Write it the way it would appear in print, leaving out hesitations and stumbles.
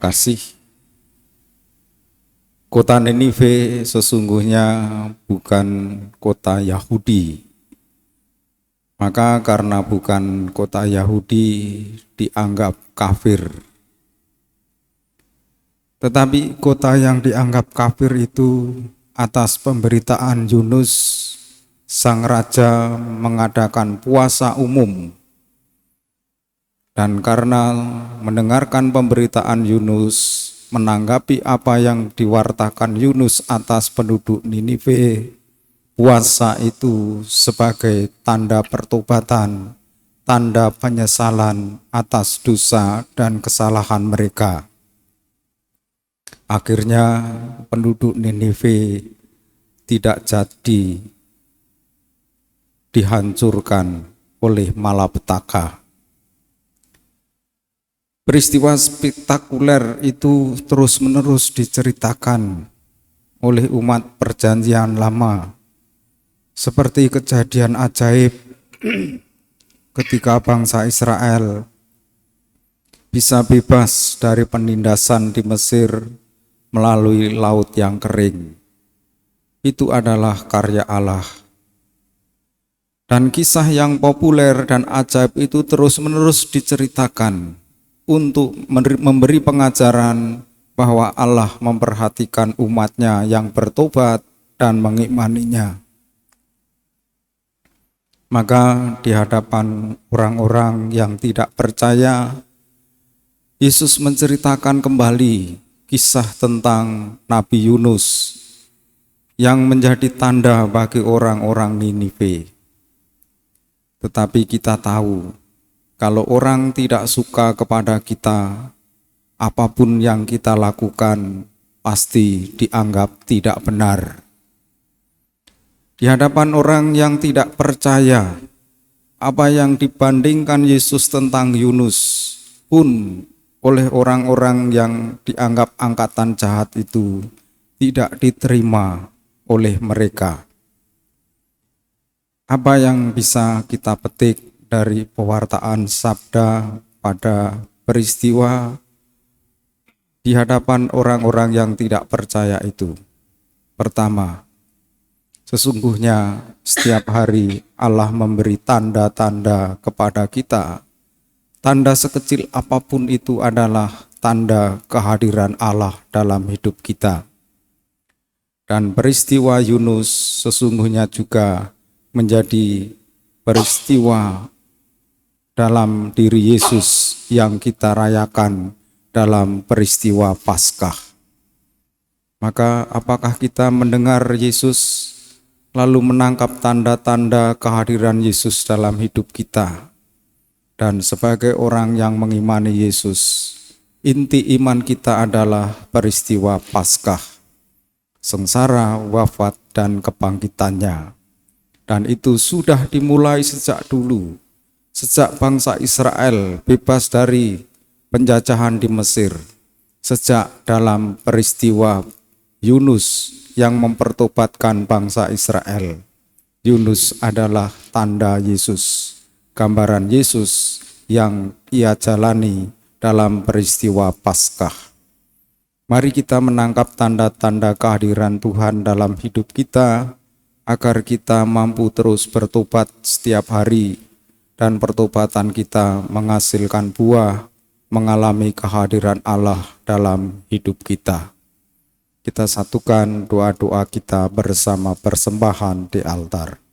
kasih. Kota Ninive sesungguhnya bukan kota Yahudi. Maka karena bukan kota Yahudi dianggap kafir. Tetapi kota yang dianggap kafir itu atas pemberitaan Yunus, sang raja mengadakan puasa umum. Dan karena mendengarkan pemberitaan Yunus, menanggapi apa yang diwartakan Yunus atas penduduk Ninive, puasa itu sebagai tanda pertobatan, tanda penyesalan atas dosa dan kesalahan mereka. Akhirnya penduduk Ninive tidak jadi dihancurkan oleh malapetaka. Peristiwa spektakuler itu terus-menerus diceritakan oleh umat perjanjian lama, seperti kejadian ajaib ketika bangsa Israel bisa bebas dari penindasan di Mesir melalui laut yang kering. Itu adalah karya Allah. Dan kisah yang populer dan ajaib itu terus-menerus diceritakan untuk memberi pengajaran bahwa Allah memperhatikan umatnya yang bertobat dan mengimaninya. Maka di hadapan orang-orang yang tidak percaya, Yesus menceritakan kembali kisah tentang Nabi Yunus yang menjadi tanda bagi orang-orang Ninive. Tetapi kita tahu, kalau orang tidak suka kepada kita, apapun yang kita lakukan pasti dianggap tidak benar. Di hadapan orang yang tidak percaya, apa yang dibandingkan Yesus tentang Yunus pun oleh orang-orang yang dianggap angkatan jahat itu tidak diterima oleh mereka. Apa yang bisa kita petik dari pewartaan sabda pada peristiwa di hadapan orang-orang yang tidak percaya itu? Pertama, sesungguhnya setiap hari Allah memberi tanda-tanda kepada kita. Tanda sekecil apapun itu adalah tanda kehadiran Allah dalam hidup kita. Dan peristiwa Yunus sesungguhnya juga menjadi peristiwa dalam diri Yesus yang kita rayakan dalam peristiwa Paskah. Maka apakah kita mendengar Yesus lalu menangkap tanda-tanda kehadiran Yesus dalam hidup kita? Dan sebagai orang yang mengimani Yesus, inti iman kita adalah peristiwa Paskah, sengsara, wafat, dan kebangkitannya. Dan itu sudah dimulai sejak dulu, sejak bangsa Israel bebas dari penjajahan di Mesir, sejak dalam peristiwa Yunus yang mempertobatkan bangsa Israel. Yunus adalah tanda Yesus, gambaran Yesus yang ia jalani dalam peristiwa Paskah. Mari kita menangkap tanda-tanda kehadiran Tuhan dalam hidup kita, agar kita mampu terus bertobat setiap hari, dan pertobatan kita menghasilkan buah, mengalami kehadiran Allah dalam hidup kita. Kita satukan doa-doa kita bersama persembahan di altar.